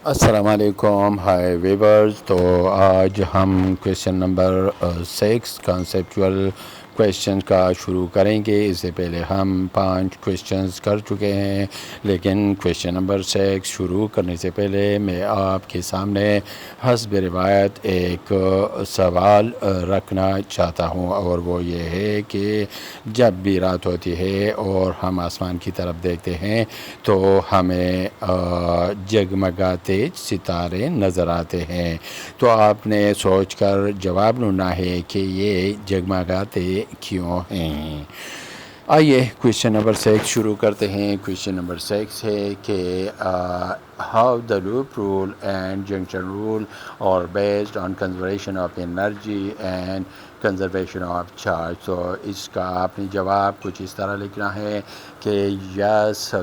السلام علیکم، high viewers. تو آج ہم کویشچن نمبر 6 کانسیپچول کویشچن کا شروع کریں گے. اس سے پہلے ہم 5 کویشچنز کر چکے ہیں، لیکن کویشچن نمبر 6 شروع کرنے سے پہلے میں آپ کے سامنے حسب روایت ایک سوال رکھنا چاہتا ہوں، اور وہ یہ ہے کہ جب بھی رات ہوتی ہے اور ہم آسمان کی طرف دیکھتے ہیں تو ہمیں جگمگاتے ستارے نظر آتے ہیں. تو آپ نے سوچ کر جواب ڈھونڈنا ہے کہ یہ جگمگاتے کیوں ہیں. آئیے کویشچن نمبر 6 شروع کرتے ہیں. کویشچن نمبر 6 ہے کہ how the loop rule and junction rule are based on conservation of energy and conservation of charge. تو اس کا آپ نے جواب کچھ اس طرح لکھنا ہے کہ yes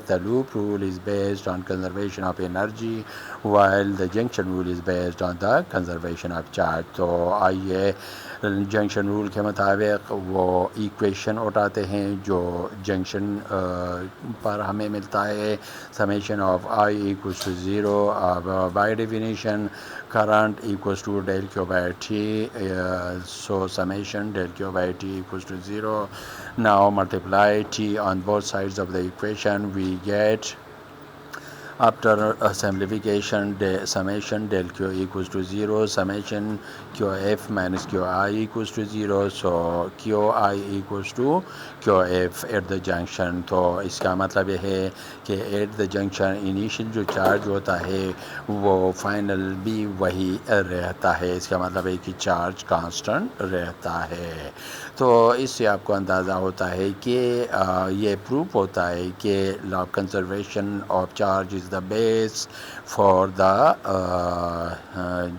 the loop rule is based on conservation of energy while the junction rule is based on the conservation of charge. تو آئیے جنکشن رول کے مطابق وہ ایکویشن اٹھاتے ہیں جو جنکشن پر ہمیں ملتا ہے. Summation of I equals to 0 by definition current equals to del Q by T, so summation del Q by T equals to 0. Now multiply T on both sides of the equation, we get after simplification summation del Q equals to 0, summation QF minus QI equals to 0, so QI equals to QF at the junction. تو اس کا مطلب یہ ہے کہ at the junction initial جو charge ہوتا ہے وہ فائنل بھی وہی رہتا ہے. اس کا مطلب ہے کہ چارج کانسٹنٹ رہتا ہے. تو اس سے آپ کو اندازہ ہوتا ہے کہ یہ پروف ہوتا ہے کہ law of conservation of charge is the base for the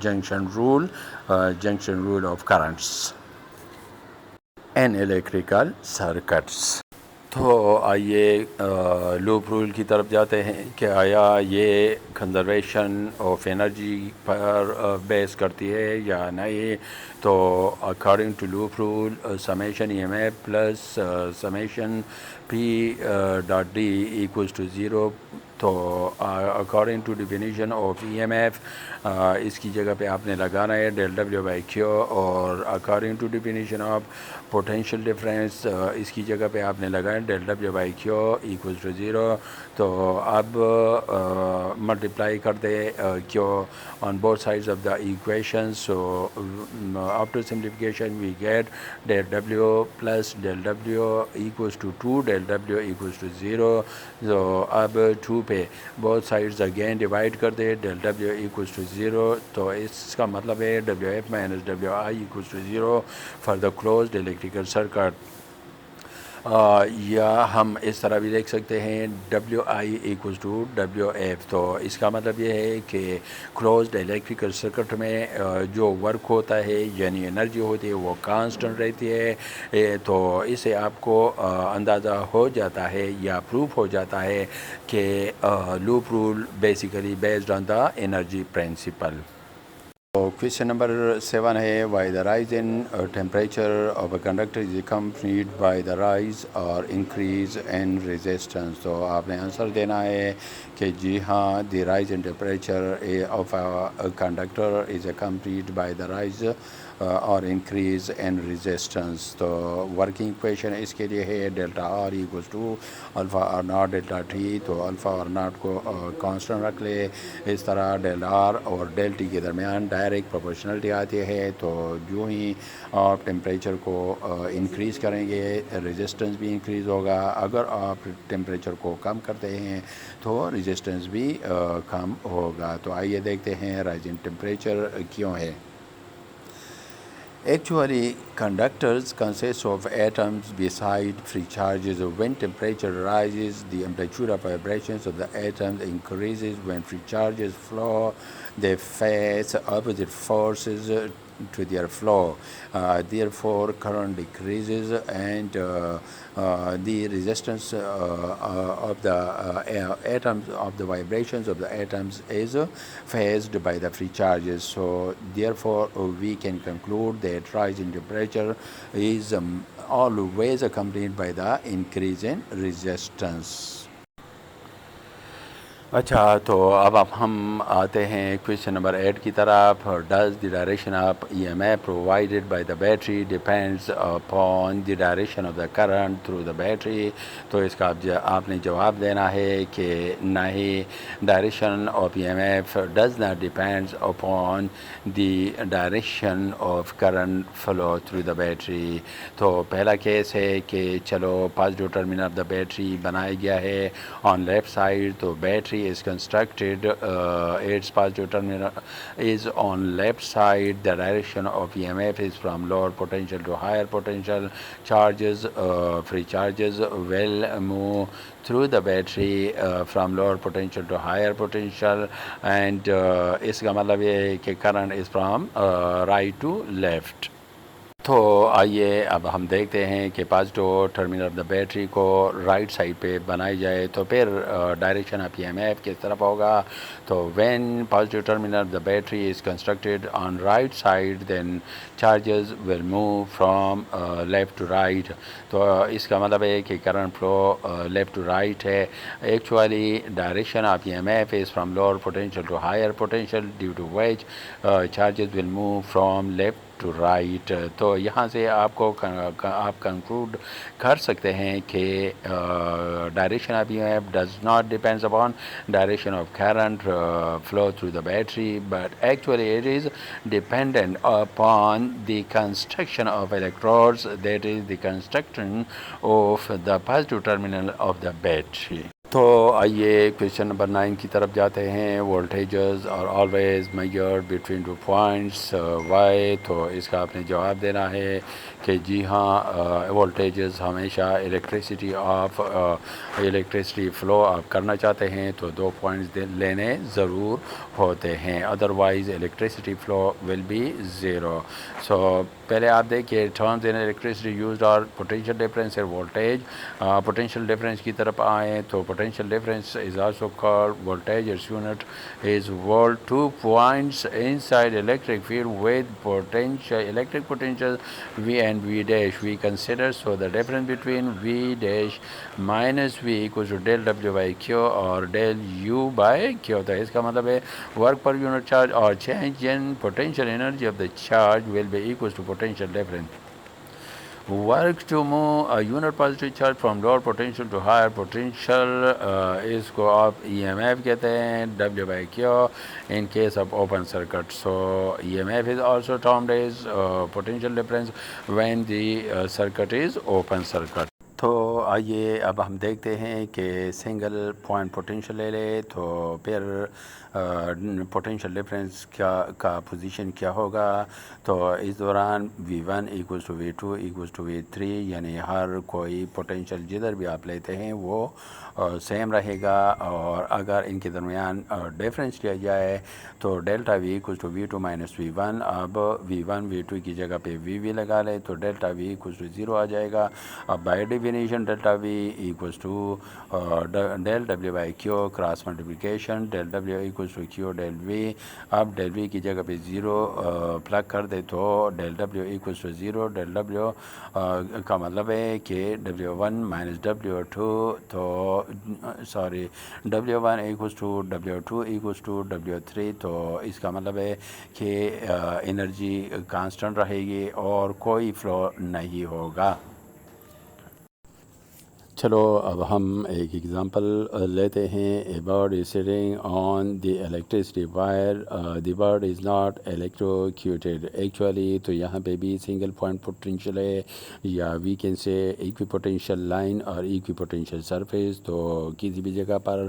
junction rule of currents and electrical circuits. تو آئیے لوپ رول کی طرف جاتے ہیں کہ آیا یہ کنزرویشن آف انرجی پر بیس کرتی ہے یا نہیں. تو according to loop rule summation E M F plus summation P dot D equals to 0. تو according to definition of E M F اس کی جگہ پہ آپ نے لگانا ہے ڈیل ڈبلیو بائی کیو، اور according to definition of potential difference اس کی جگہ پہ آپ نے لگایا del W by Q equals to 0. تو اب ملٹیپلائی کر دے Q on both sides of the equation. So after simplification we get del W plus del W equals to 2 del W equals to 0. تو اب 2 پہ بوتھ سائڈز اگین ڈیوائڈ کر دے del W equals to 0. تو اس کا مطلب ہے W F minus W I equals to 0 for the closed electrical circuit. یا ہم اس طرح بھی دیکھ سکتے ہیں W I equals to W F. تو اس کا مطلب یہ ہے کہ کلوزڈ الیکٹریکل سرکٹ میں جو ورک ہوتا ہے یعنی انرجی ہوتی ہے وہ کانسٹنٹ رہتی ہے. تو اس سے آپ کو اندازہ ہو جاتا ہے یا پروف ہو جاتا ہے کہ loop rule basically based on the energy principle. تو کویشچن نمبر 7 ہے why the rise in temperature of a conductor is accompanied by the rise or increase in resistance. تو آپ نے آنسر دینا ہے کہ جی ہاں the rise in temperature of a conductor is accompanied by the rise or increase in resistance. تو working equation اس کے لیے ہے delta R equals to alpha R naught delta T. تو الفا اور ناٹ کو کانسٹنٹ رکھ لے. اس طرح ڈیل آر اور ڈیل ٹی کے درمیان ڈائریکٹ پروپورشنلٹی آتی ہے. تو جو ہی آپ ٹیمپریچر کو انکریز کریں گے ریزسٹنس بھی انکریز ہوگا. اگر آپ ٹیمپریچر کو کم کرتے ہیں تو ریزسٹنس بھی کم ہوگا. تو آئیے دیکھتے ہیں رائز ان ٹیمپریچر کیوں ہے. Actually, conductors consist of atoms beside free charges. When temperature rises, the amplitude of vibrations of the atoms increases. When free charges flow, they face opposite forces to their flow. Therefore, current decreases and the resistance of the atoms of the vibrations of the atoms is phased by the free charges. So therefore we can conclude that rise in temperature is always accompanied by the increase in resistance. اچھا، تو اب ہم آتے ہیں question number 8 کی طرف. Does the direction of E M F provided by the battery depends upon the direction of the current through the battery. تو اس کا آپ نے جواب دینا ہے کہ نہیں، direction of E M F does not depends upon the direction of current flow through the battery. تو پہلا کیس ہے کہ چلو positive terminal of the battery بنایا گیا ہے آن لیفٹ سائڈ. تو battery is constructed, its positive terminal is on left side. The direction of EMF is from lower potential to higher potential. Charges, free charges will move through the battery from lower potential to higher potential, and اس کا مطلب یہ ہے کہ current is from right to left. تو آئیے اب ہم دیکھتے ہیں کہ positive terminal of the battery کو رائٹ سائڈ پہ بنائی جائے تو پھر direction of E M F کس طرف ہوگا. تو when positive terminal of the battery is constructed on right side then charges will move from left to right. تو اس کا مطلب ہے کہ current flow left to right ہے. Actually direction of E M F is from lower potential to higher potential due to which charges will move from left to right. تو یہاں سے آپ کنکلوڈ کر سکتے ہیں کہ direction of E M F does not depends upon direction of current flow through the battery but actually it is dependent upon the construction of electrodes, that is the construction of the positive terminal of the battery. تو آئیے question number 9 کی طرف جاتے ہیں. Voltages are always measured between 2 points why. تو اس کا آپ نے جواب دینا ہے کہ جی ہاں، وولٹیجز ہمیشہ الیکٹریسٹی فلو آپ کرنا چاہتے ہیں تو 2 پوائنٹس لینے ضرور ہوتے ہیں، otherwise electricity flow will be zero. So پہلے آپ دیکھیے ٹرمز ان الیکٹریسٹی یوزڈ اور potential difference and voltage. Potential difference کی طرف آئیں تو potential difference is also called voltage. Its unit is volt. 2 points inside electric field with potential, electric potential V and V dash we consider. So the difference between V dash minus V equals to del W by Q or del U by Q. تو اس کا مطلب ہے work per unit charge or change in potential energy of the charge will be equals to potential difference. Work to move a unit positive charge from lower potential to higher potential is کو آپ EMF کہتے ہیں W by Q in case of open circuit. So EMF is also termed as potential difference when the circuit is open circuit. تو آئیے اب ہم دیکھتے ہیں کہ سنگل پوائنٹ پوٹینشیل لے لے تو پھر پوٹینشیل ڈفرینس کا پوزیشن کیا ہوگا. تو اس دوران V1 equals to V2 equals to V3، یعنی ہر کوئی پوٹینشیل جدھر بھی آپ لیتے ہیں وہ سیم رہے گا. اور اگر ان کے درمیان ڈفرینس لیا جائے تو delta V equals to V2 minus V1. اب V1 V2 کی جگہ پہ V لگا لیں تو ڈیلٹا V ایکولس ٹو 0 آ جائے گا. اب by definition delta V equals to del W by Q cross multiplication del W equals to Q del V. اب ڈیل V کی جگہ پہ 0 پلگ کر دے تو del W equals to 0. Del W کا مطلب ہے کہ W1 مائنس W2 تو sorry W1 equals to W2 equals to W3. تو اس کا مطلب ہے کہ انرجی کانسٹنٹ رہے گی اور کوئی فلو نہیں ہوگا. چلو اب ہم ایک ایگزامپل لیتے ہیں. A bird is sitting on the electricity wire. The bird is not electrocuted. Actually تو یہاں پہ بھی سنگل پوائنٹ پوٹینشیل ہے یا we can say ایکوی potential line اور ایکوی پوٹینشیل سرفیس. تو کسی بھی جگہ پر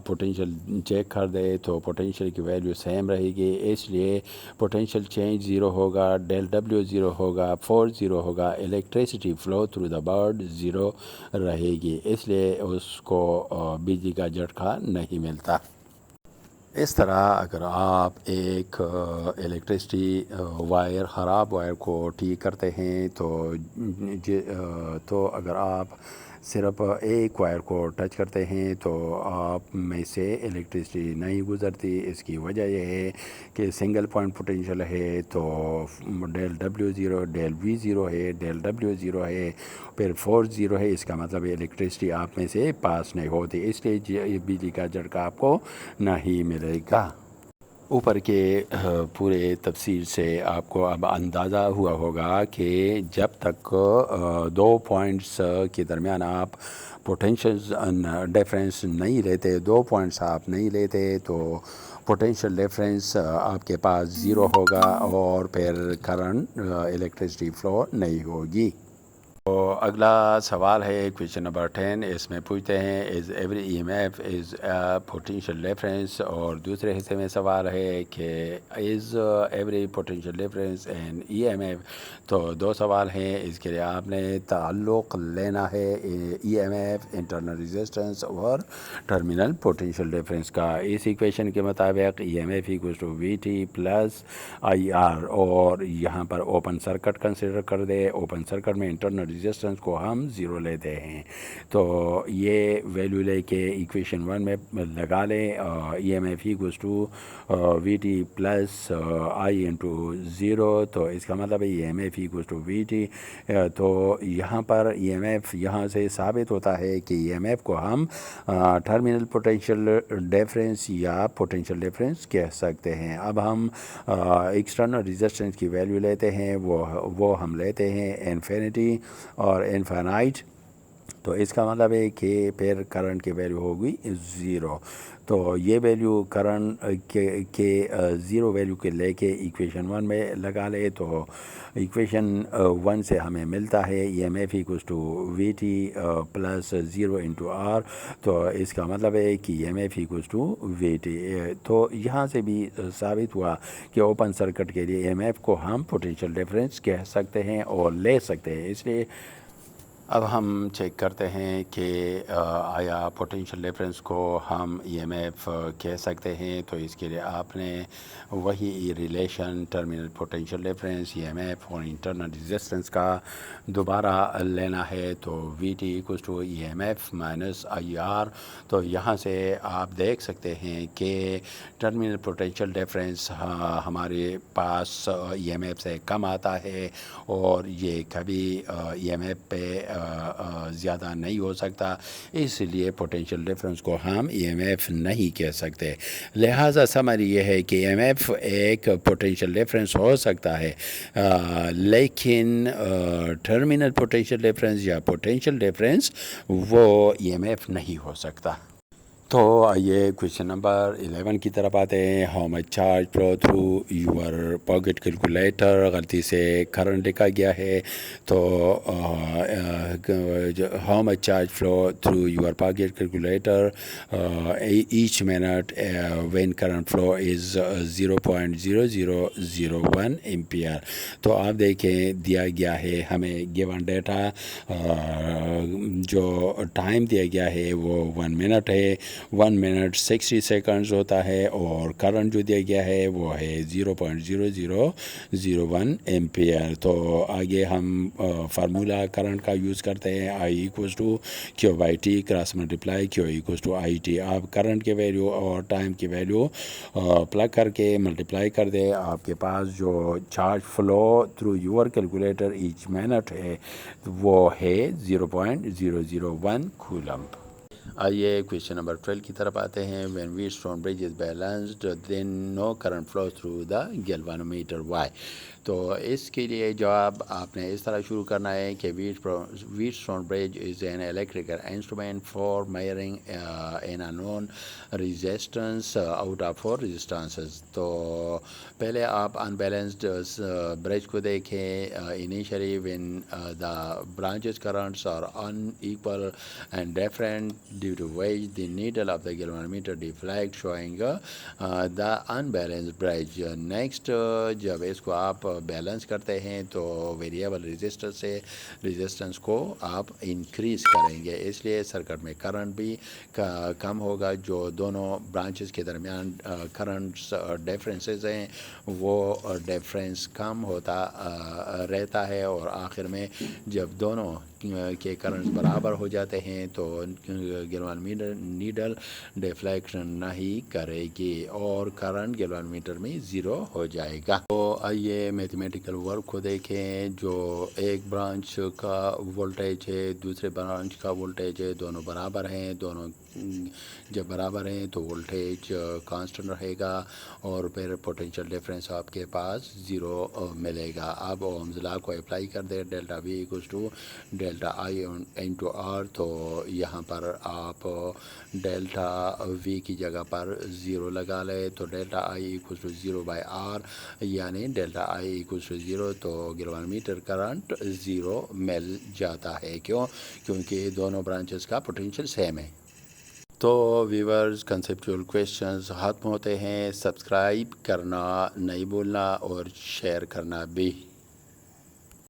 پوٹینشیل چیک کر دے تو پوٹینشیل کی ویلیو سیم رہے گی، اس لیے پوٹینشیل چینج 0 ہوگا، ڈیل W 0 ہوگا، فورس 0 ہوگا، electricity flu through the bird 0 رہے گی، اس لیے اس کو بجلی کا جھٹکا نہیں ملتا. اس طرح اگر آپ ایک الیکٹریسٹی وائر، خراب وائر کو ٹھیک کرتے ہیں تو اگر آپ صرف ایک وائر کو ٹچ کرتے ہیں تو آپ میں سے الیکٹرسٹی نہیں گزرتی. اس کی وجہ یہ ہے کہ سنگل پوائنٹ پوٹینشیل ہے تو ڈیل W0 ڈیل V0 ہے, ڈیل W0 ہے, پھر فورس 0 ہے. اس کا مطلب الیکٹرسٹی آپ میں سے پاس نہیں ہوتی, اس لیے بجلی کا جھٹکا آپ کو نہیں ملے گا. اوپر کے پورے تفصیل سے آپ کو اب اندازہ ہوا ہوگا کہ جب تک دو پوائنٹس کے درمیان آپ پوٹینشیل ڈیفرنس نہیں لیتے, 2 پوائنٹس آپ نہیں لیتے تو پوٹینشیل ڈیفرنس آپ کے پاس 0 ہوگا اور پھر کرنٹ الیکٹرسٹی فلو نہیں ہوگی. تو اگلا سوال ہے کویشچن نمبر 10. اس میں پوچھتے ہیں is every E M F is potential difference, اور دوسرے حصے میں سوال ہے کہ is every potential difference an E M F. تو دو سوال ہیں, اس کے لیے آپ نے تعلق لینا ہے E M F, internal resistance اور ٹرمینل پوٹینشیل ڈیفرنس کا. اس ایکویشن کے مطابق E M F equals to V T plus I R, اور یہاں پر اوپن سرکٹ کنسیڈر کر دے. اوپن سرکٹ میں انٹرنل ریزسٹنس کو ہم 0 لیتے ہیں, تو یہ ویلیو لے کے ایکویشن 1 میں لگا لیں. E M F equals to V T plus I into 0, تو اس کا مطلب ہے E M F equals to V T. تو یہاں پر ای ایم ایف یہاں سے ثابت ہوتا ہے کہ ای ایم ایف کو ہم ٹرمینل پوٹینشیل ڈیفرنس یا پوٹینشیل ڈیفرنس کہہ سکتے ہیں. اب ہم ایکسٹرنل ریزسٹنس کی ویلیو لیتے ہیں, وہ ہم لیتے ہیں انفینٹی اور انفینائٹ. تو اس کا مطلب ہے کہ پھر کرنٹ کی ویلیو ہوگی 0. تو یہ ویلیو کرنٹ کے 0 ویلیو کے لے کے ایکویشن 1 میں لگا لے, تو ایکویشن 1 سے ہمیں ملتا ہے E M F equals to V T plus 0 into R. تو اس کا مطلب ہے کہ E M F equals to V T. تو یہاں سے بھی ثابت ہوا کہ اوپن سرکٹ کے لیے ای ایم ایف کو ہم پوٹینشیل ڈیفرنس کہہ سکتے ہیں اور لے سکتے ہیں. اس لیے اب ہم چیک کرتے ہیں کہ آیا پوٹینشیل ڈیفرنس کو ہم ای ایم ایف کہہ سکتے ہیں. تو اس کے لیے آپ نے وہی relation terminal potential difference E M F اور انٹرنل ریزسٹنس کا دوبارہ لینا ہے. تو V T equals to E M F minus I R. تو یہاں سے آپ دیکھ سکتے ہیں کہ ٹرمینل پوٹینشیل ڈیفرنس ہمارے پاس ای ایم ایف سے کم آتا ہے, اور یہ کبھی ای ایم ایف پہ زیادہ نہیں ہو سکتا. اس لیے پوٹینشیل ڈیفرنس کو ہم ای ایم ایف نہیں کہہ سکتے. لہٰذا سمری یہ ہے کہ ای ایم ایف ایک پوٹینشیل ڈیفرنس ہو سکتا ہے, لیکن ٹرمینل پوٹینشیل ڈیفرنس یا پوٹینشیل ڈیفرنس وہ ای ایم ایف نہیں ہو سکتا. تو آئیے کویشچن نمبر 11 کی طرف آتے ہیں. How much charge flow through your pocket calculator. غلطی سے کرنٹ لکھا گیا ہے, تو how much charge flow through your pocket calculator H minute when current flow is 0.0001 ampere. تو آپ دیکھیں دیا گیا ہے ہمیں گیون ڈیٹا, جو ٹائم دیا گیا ہے وہ 1 منٹ ہے. 1 منٹ 60 سیکنڈز ہوتا ہے, اور کرنٹ جو دیا گیا ہے وہ ہے 0.0001 ایمپیئر. تو آگے ہم فارمولا کرنٹ کا یوز کرتے ہیں, I equals to Q by T cross multiply Q equals to I T. آپ کرنٹ کی ویلیو اور ٹائم کی ویلیو پلگ کر کے ملٹیپلائی کر دیں, آپ کے پاس جو charge flow through your calculator H minute ہے وہ ہے 0.001 کولمب. آئیے کویشچن نمبر 12 کی طرف آتے ہیں. When Wheatstone bridge is balanced then no current flow through the galvanometer why. تو اس کے لیے جواب آپ نے اس طرح شروع کرنا ہے کہ Wheatstone bridge is an electrical instrument for measuring an unknown resistance out of 4 resistances. تو پہلے آپ ان بیلنسڈ برج کو دیکھیں. Initially when the branches currents are unequal and different due to which the needle of the galvanometer deflect showing the unbalanced bridge. Next جب اس کو آپ balance کرتے ہیں تو ویریبل رزسٹر سے رزسٹنس کو آپ انکریز کریں گے, اس لیے سرکٹ میں کرنٹ بھی کم ہوگا. جو دونوں برانچز کے درمیان کرنٹس ڈیفرنسز ہیں وہ ڈیفرنس کم ہوتا رہتا ہے, اور آخر میں جب دونوں کے کرنٹس برابر ہو جاتے ہیں تو گیلوان نیڈل ڈیفلیکشن نہیں کرے گی اور کرنٹ گیلوان میٹر میں زیرو ہو جائے گا۔ تو آئیے میتھمیٹیکل ورک کو دیکھیں۔ جو ایک برانچ کا وولٹیج ہے دوسرے برانچ کا وولٹیج ہے، دونوں برابر ہیں، دونوں جب برابر ہیں تو وولٹیج کانسٹنٹ رہے گا اور پھر پوٹینشیل ڈفرینس آپ کے پاس زیرو ملے گا۔ اب اومز لا کو اپلائی کر دیں، delta V equals to delta I into R, تو یہاں پر آپ ڈیلٹا وی کی جگہ پر زیرو لگا لیں تو delta I equals to zero by R, یعنی delta I equals to zero, تو گیلوان میٹر کرنٹ زیرو مل جاتا ہے۔ کیونکہ دونوں برانچز کا پوٹینشیل سیم ہے۔ تو ویورز کنسیپچول کویشچنز ختم ہوتے ہیں۔ سبسکرائب کرنا نہیں بھولنا اور شیئر کرنا بھی۔